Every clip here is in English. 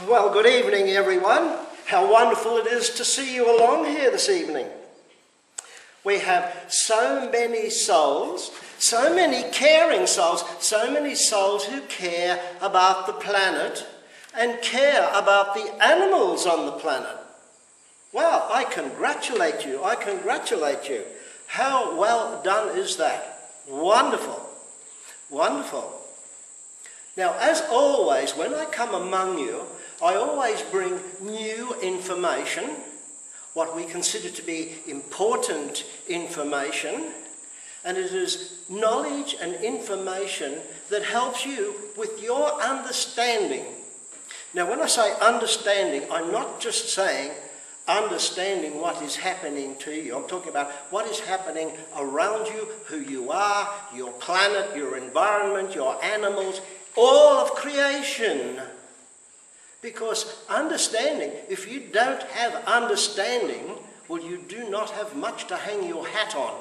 Well, good evening, everyone. How wonderful it is to see you along here this evening. We have so many souls, so many caring souls, so many souls who care about the planet and care about the animals on the planet. Well, I congratulate you. I congratulate you. How well done is that? Wonderful. Wonderful. Now, as always, when I come among you, I always bring new information, what we consider to be important information, and it is knowledge and information that helps you with your understanding. Now, when I say understanding, I'm not just saying understanding what is happening to you. I'm talking about what is happening around you, who you are, your planet, your environment, your animals, all of creation. Because understanding, if you don't have understanding, well, you do not have much to hang your hat on.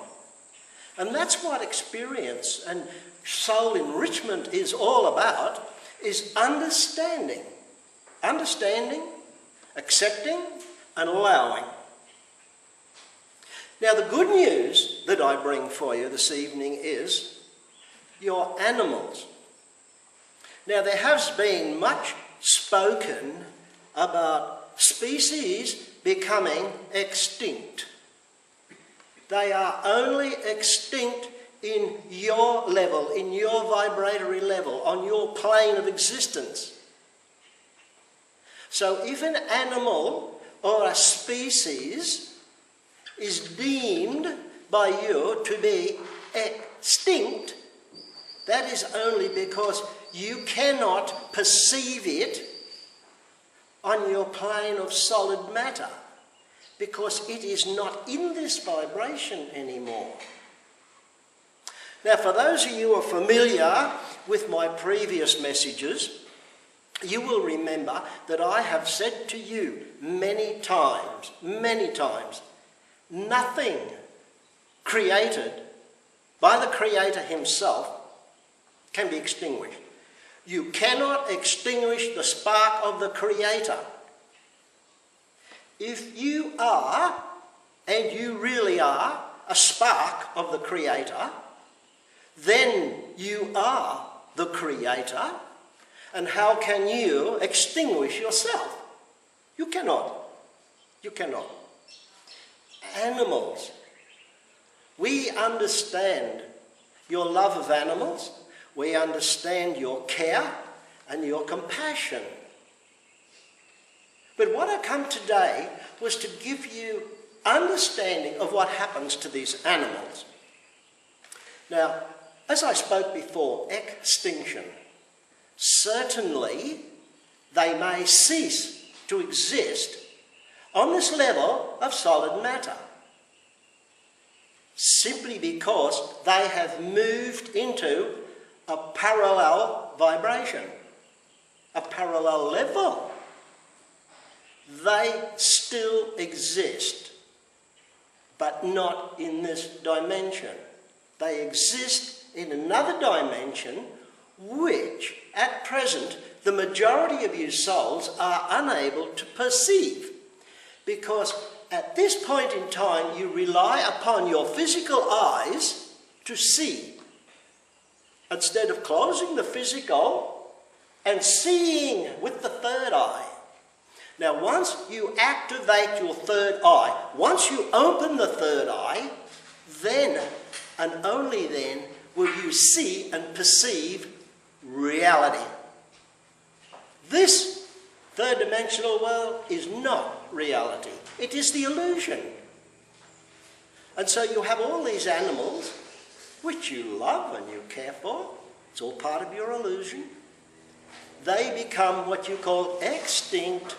And that's what experience and soul enrichment is all about, is understanding. Understanding, accepting, and allowing. Now, the good news that I bring for you this evening is your animals. Now, there has been much spoken about species becoming extinct. They are only extinct in your level, in your vibratory level, on your plane of existence. So if an animal or a species is deemed by you to be extinct, that is only because you cannot perceive it on your plane of solid matter, because it is not in this vibration anymore. Now, for those of you who are familiar with my previous messages, you will remember that I have said to you many times, nothing created by the Creator himself can be extinguished. You cannot extinguish the spark of the Creator. If you are, and you really are, a spark of the Creator, then you are the Creator. And how can you extinguish yourself? You cannot. You cannot. Animals. We understand your love of animals. We understand your care and your compassion. But what I come today was to give you understanding of what happens to these animals. Now, as I spoke before, extinction. Certainly, they may cease to exist on this level of solid matter, simply because they have moved into a parallel vibration, a parallel level. They still exist, but not in this dimension. They exist in another dimension which, at present, the majority of you souls are unable to perceive, because at this point in time you rely upon your physical eyes to see, instead of closing the physical and seeing with the third eye. Now, once you activate your third eye, once you open the third eye, then and only then will you see and perceive reality. This third dimensional world is not reality. It is the illusion. And so you have all these animals which you love and you care for. It's all part of your illusion. They become what you call extinct.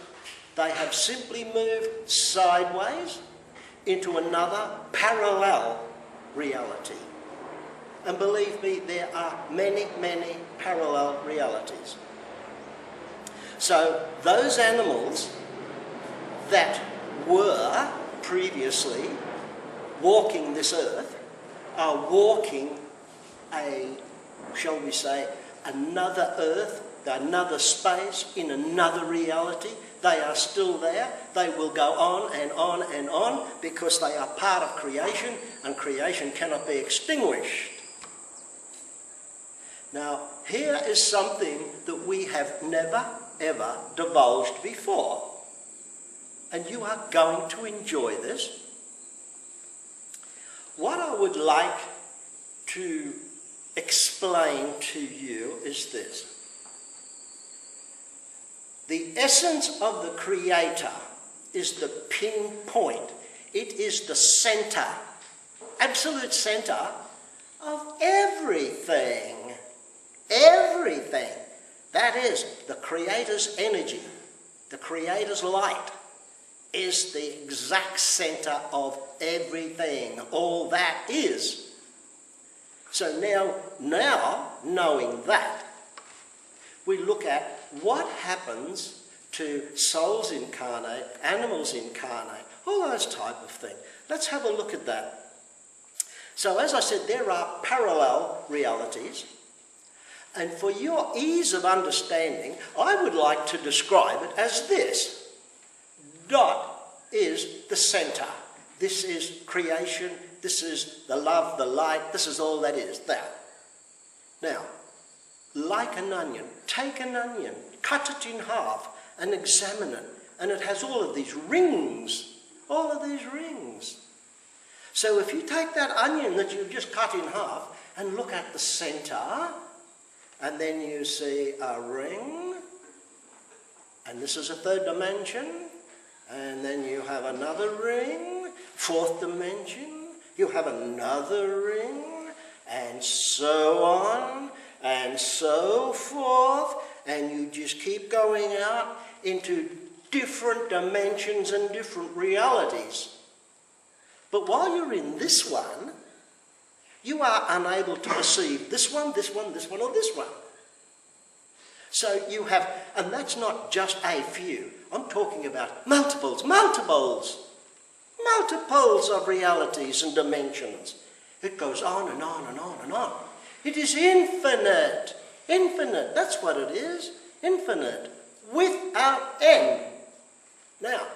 They have simply moved sideways into another parallel reality. And believe me, there are many, many parallel realities. So those animals that were previously walking this earth are walking shall we say, another earth another space, in another reality. They are still there. They will go on and on and on because they are part of creation, and creation cannot be extinguished. Now, here is something that we have never, ever divulged before. And you are going to enjoy this. What I would like to explain to you is this. The essence of the Creator is the pinpoint. It is the centre, absolute centre of everything. Everything. That is, the Creator's energy, the Creator's light, is the exact centre of everything. All that is. So now, knowing that, we look at what happens to souls incarnate, animals incarnate, all those type of things. Let's have a look at that. So as I said, there are parallel realities. And for your ease of understanding, I would like to describe it as this. Dot is the centre. This is creation. This is the love, the light. This is all that is. That. Now, like an onion, take an onion, cut it in half and examine it. And it has all of these rings. All of these rings. So if you take that onion that you've just cut in half and look at the centre, and then you see a ring, and this is a third dimension, and then you have another ring, fourth dimension, you have another ring, and so on, and so forth, and you just keep going out into different dimensions and different realities. But while you're in this one, you are unable to perceive this one, this one, this one, or this one. So you have, and that's not just a few. I'm talking about multiples of realities and dimensions. It goes on and on and on and on. It is infinite. Infinite, that's what it is. Infinite, without end. Now,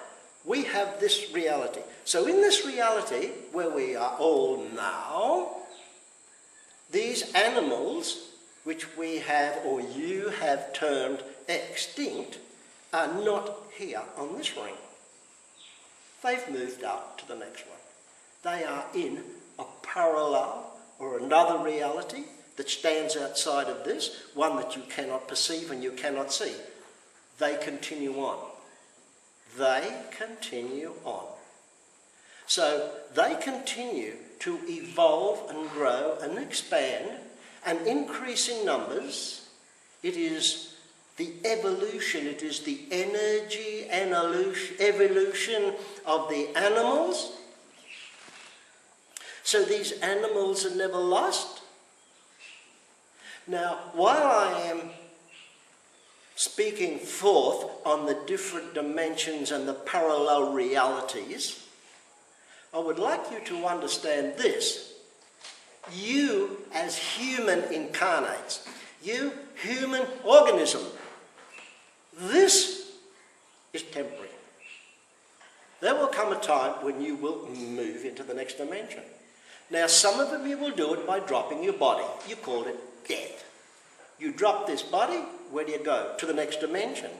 we have this reality. So in this reality, where we are all now, these animals, which we have, or you have termed extinct, are not here on this ring. They've moved up to the next one. They are in a parallel or another reality that stands outside of this, one that you cannot perceive and you cannot see. They continue on. They continue on. So they continue to evolve and grow and expand and increase in numbers. It is the evolution, it is the energy and evolution of the animals. So these animals are never lost. Now, while I am speaking forth on the different dimensions and the parallel realities, I would like you to understand this. You as human incarnates, you human organism, this is temporary. There will come a time when you will move into the next dimension. Now, some of you will do it by dropping your body. You call it death. You drop this body, where do you go? To the next dimension.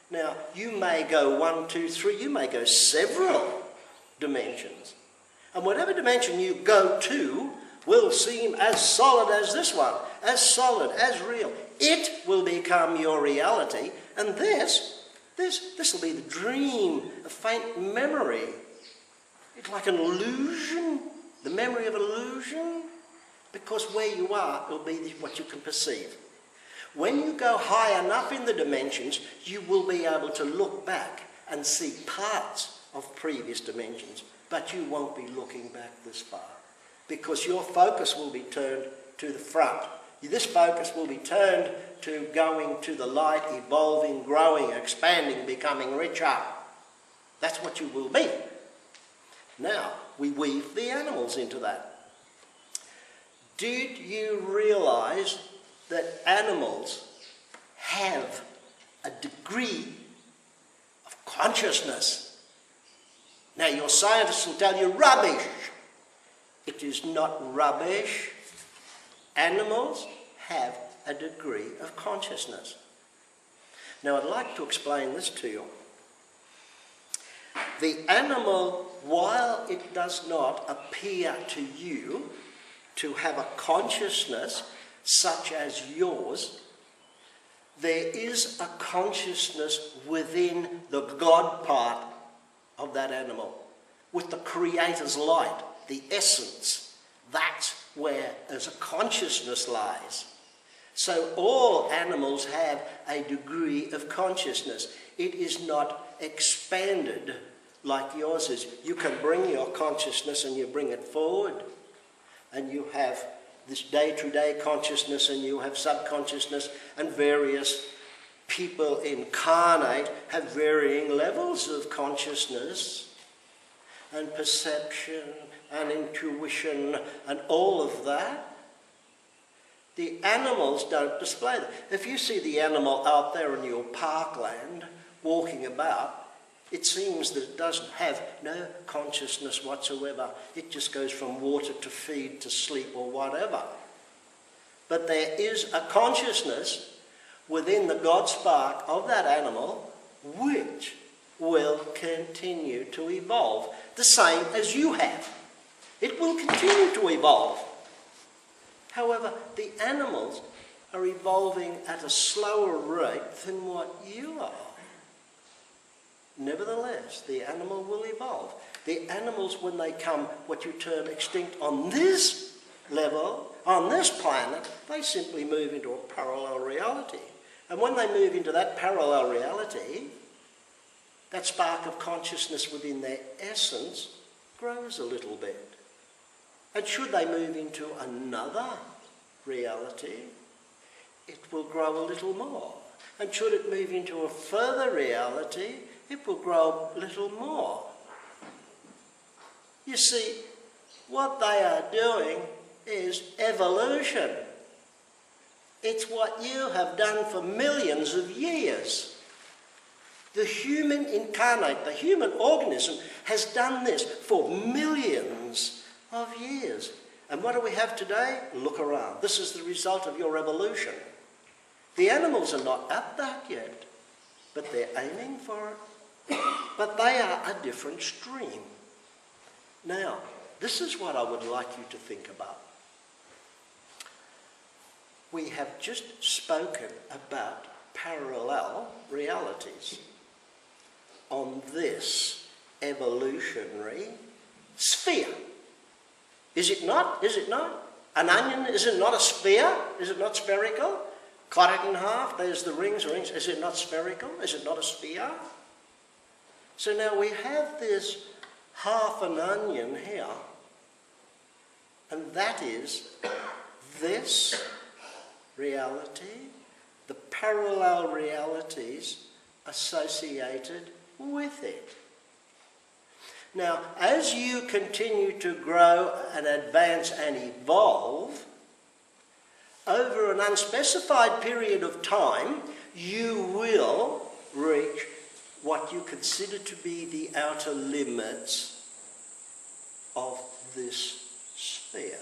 Now, you may go 1, 2, 3, you may go several dimensions. And whatever dimension you go to will seem as solid as this one, as solid, as real. It will become your reality, and this will be the dream, a faint memory. It's like an illusion, the memory of an illusion, because where you are, it will be what you can perceive. When you go high enough in the dimensions, you will be able to look back and see parts of previous dimensions, but you won't be looking back this far, because your focus will be turned to the front. This focus will be turned to going to the light, evolving, growing, expanding, becoming richer. That's what you will be. Now, we weave the animals into that. Did you realise that animals have a degree of consciousness. Now, your scientists will tell you rubbish. It is not rubbish. Animals have a degree of consciousness. Now, I'd like to explain this to you. The animal, while it does not appear to you to have a consciousness such as yours, there is a consciousness within the God part of that animal, with the Creator's light, the essence. That's where as a consciousness lies. So all animals have a degree of consciousness. It is not expanded like yours is. You can bring your consciousness and you bring it forward, and you have this day-to-day consciousness, and you have subconsciousness, and various people incarnate have varying levels of consciousness and perception and intuition and all of that. The animals don't display that. If you see the animal out there in your parkland walking about, it seems that it doesn't have no consciousness whatsoever. It just goes from water to feed to sleep or whatever. But there is a consciousness within the God spark of that animal which will continue to evolve, the same as you have. It will continue to evolve. However, the animals are evolving at a slower rate than what you are. Nevertheless, the animal will evolve. The animals, when they come what you term extinct on this level, on this planet, they simply move into a parallel reality. And when they move into that parallel reality, that spark of consciousness within their essence grows a little bit. And should they move into another reality, it will grow a little more. And should it move into a further reality, it will grow a little more. You see, what they are doing is evolution. It's what you have done for millions of years. The human incarnate, the human organism, has done this for millions of years. And what do we have today? Look around. This is the result of your evolution. The animals are not at that yet, but they're aiming for it. But they are a different stream. Now, this is what I would like you to think about. We have just spoken about parallel realities on this evolutionary sphere. Is it not? Is it not? An onion, is it not a sphere? Is it not spherical? Cut it in half, there's the rings. Is it not spherical? Is it not a sphere? So now we have this half an onion here, and that is this reality, the parallel realities associated with it. Now, as you continue to grow and advance and evolve, over an unspecified period of time, you will reach what you consider to be the outer limits of this sphere.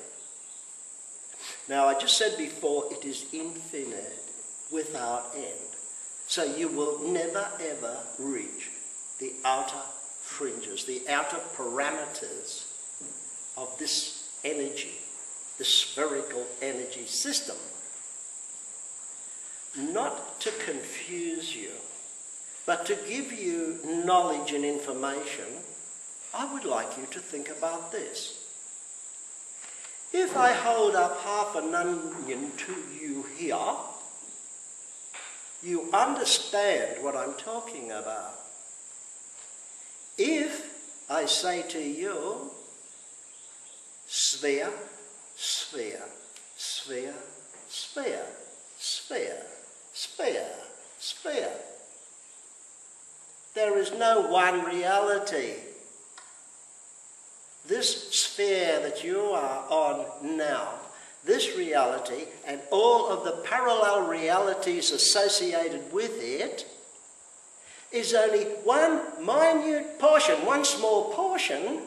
Now, I just said before, it is infinite, without end. So you will never ever reach the outer fringes, the outer parameters of this energy, the spherical energy system. Not to confuse you, but to give you knowledge and information, I would like you to think about this. If I hold up half an onion to you here, you understand what I'm talking about. If I say to you, sphere, sphere, sphere, sphere, sphere, sphere, sphere, there is no one reality. This sphere that you are on now this reality and all of the parallel realities associated with it is only one minute portion, one small portion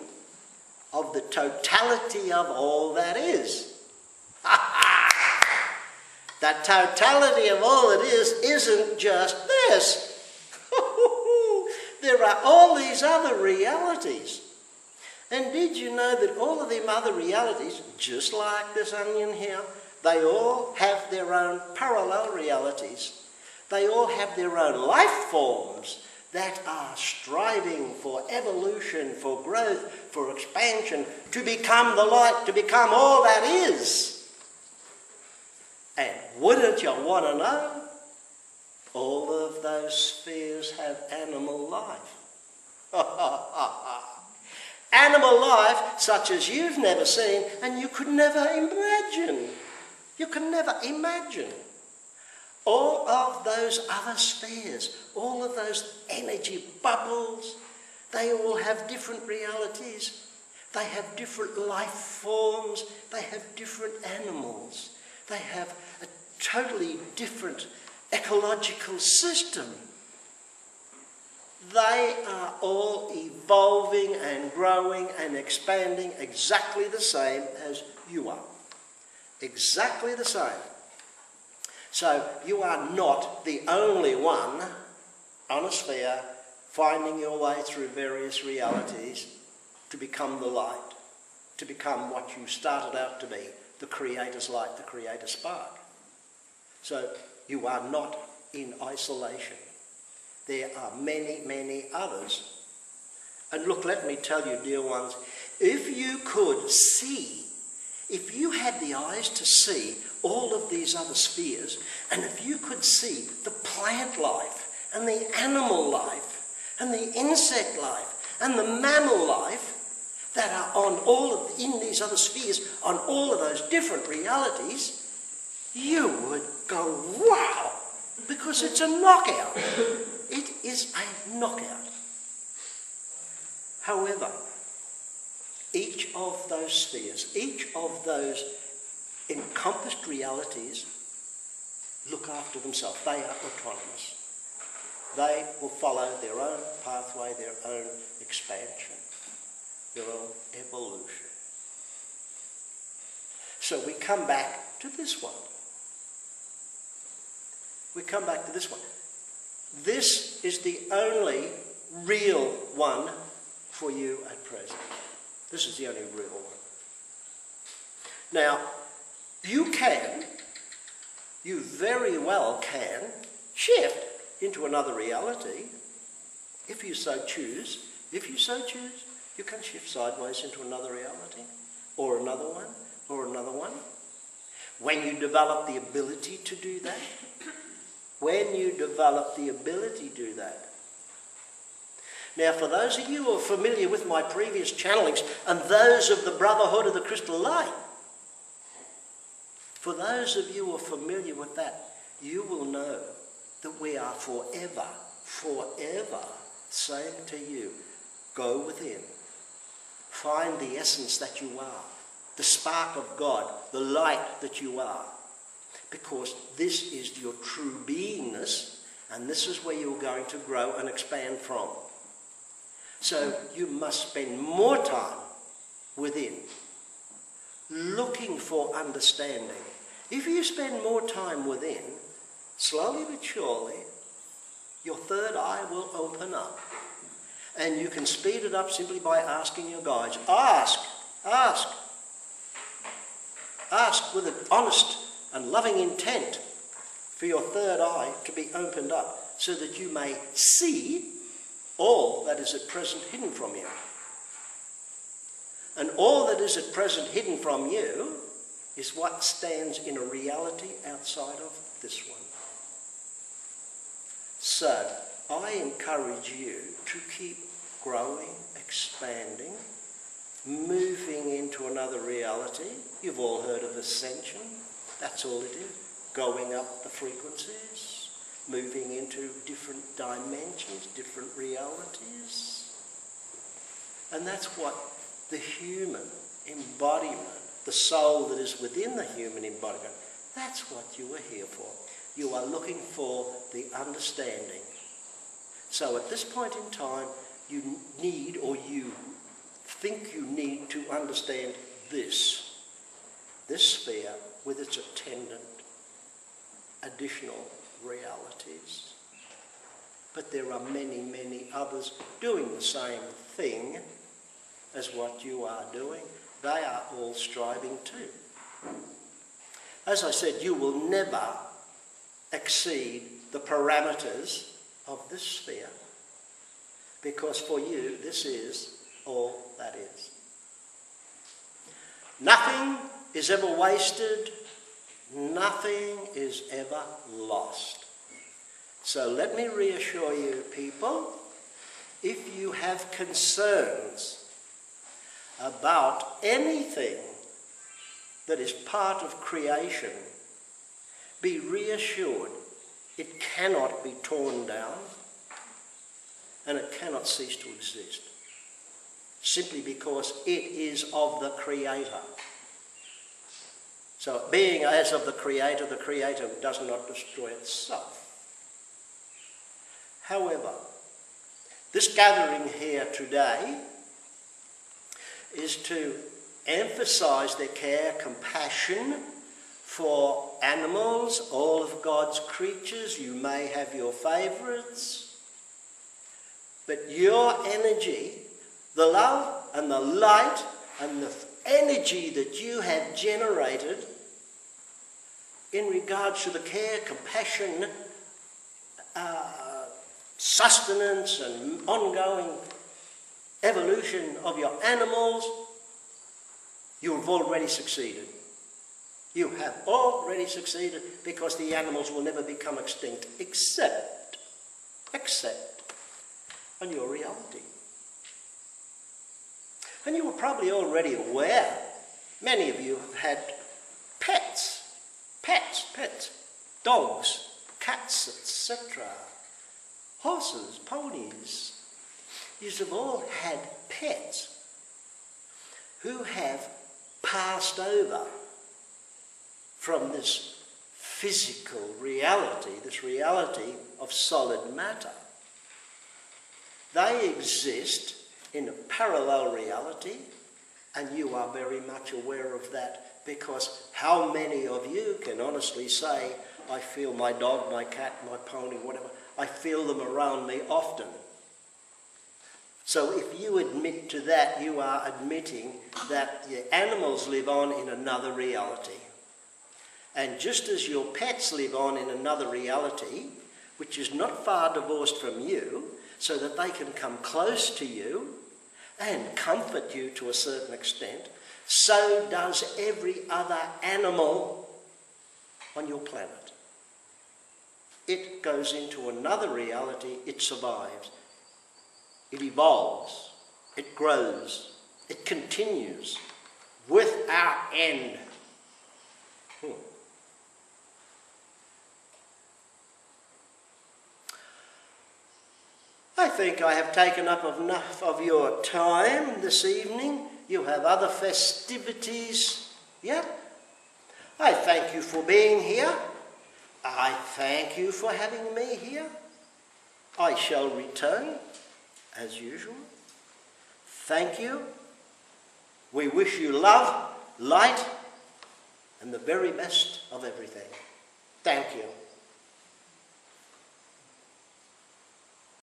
of the totality of all that is. The totality of all it is isn't just this. There are all these other realities. And did you know that all of them other realities, just like this onion here, they all have their own parallel realities. They all have their own life forms that are striving for evolution, for growth, for expansion, to become the light, to become all that is. And wouldn't you want to know? All of those spheres have animal life. Animal life such as you've never seen and you could never imagine. You can never imagine. All of those other spheres, all of those energy bubbles, they all have different realities. They have different life forms. They have different animals. They have a totally different ecological system. They are all evolving and growing and expanding exactly the same as you are. Exactly the same. So you are not the only one on a sphere finding your way through various realities to become the light, to become what you started out to be, the Creator's light, the Creator's spark. So you are not in isolation. There are many, many others. And look, let me tell you, dear ones, if you could see, if you had the eyes to see all of these other spheres, and if you could see the plant life, and the animal life, and the insect life, and the mammal life that are on in these other spheres, on all of those different realities, you would go, wow, because it's a knockout. It is a knockout. However, each of those spheres, each of those encompassed realities look after themselves. They are autonomous. They will follow their own pathway, their own expansion, their own evolution. So we come back to this one. We come back to this one. This is the only real one for you at present. This is the only real one. Now, you very well can shift into another reality if you so choose. If you so choose, you can shift sideways into another reality, or another one, or another one. When you develop the ability to do that, when you develop the ability to do that. Now, for those of you who are familiar with my previous channelings and those of the Brotherhood of the Crystal Light, for those of you who are familiar with that, you will know that we are forever saying to you, go within, find the essence that you are, the spark of God, the light that you are. Because this is your true beingness, and this is where you're going to grow and expand from. So you must spend more time within, looking for understanding. If you spend more time within, slowly but surely, your third eye will open up. And you can speed it up simply by asking your guides. Ask with an honest and loving intent for your third eye to be opened up so that you may see all that is at present hidden from you. And all that is at present hidden from you is what stands in a reality outside of this one. So, I encourage you to keep growing, expanding, moving into another reality. You've all heard of ascension. That's all it is. Going up the frequencies, moving into different dimensions, different realities. And that's what the human embodiment the soul that is within the human embodiment. That's what you are here for. You are looking for the understanding. So at this point in time, you need, or you think you need to understand this sphere with its attendant additional realities. But there are many, many others doing the same thing as what you are doing. They are all striving too. As I said, you will never exceed the parameters of this sphere, because for you this is all that is. Nothing is ever wasted, nothing is ever lost. So let me reassure you, people, if you have concerns about anything that is part of creation, be reassured it cannot be torn down and it cannot cease to exist, simply because it is of the Creator. So being as of the Creator does not destroy itself. However, this gathering here today is to emphasise their care, compassion for animals, all of God's creatures. You may have your favourites, but your energy, the love and the light and the energy that you have generated in regards to the care, compassion, sustenance and ongoing evolution of your animals, you have already succeeded. You have already succeeded, because the animals will never become extinct except on your reality. And you are probably already aware, many of you have had pets, dogs, cats, etc., horses, ponies. You have all had pets who have passed over from this physical reality, this reality of solid matter. They exist in a parallel reality, and you are very much aware of that, because how many of you can honestly say, I feel my dog, my cat, my pony, whatever, I feel them around me often. So if you admit to that, you are admitting that your animals live on in another reality. And just as your pets live on in another reality, which is not far divorced from you, so that they can come close to you and comfort you to a certain extent, so does every other animal on your planet. It goes into another reality, it survives, it evolves, it grows, it continues without end. I think I have taken up enough of your time this evening. You have other festivities, yeah? I thank you for being here. I thank you for having me here. I shall return, as usual. Thank you. We wish you love, light, and the very best of everything. Thank you.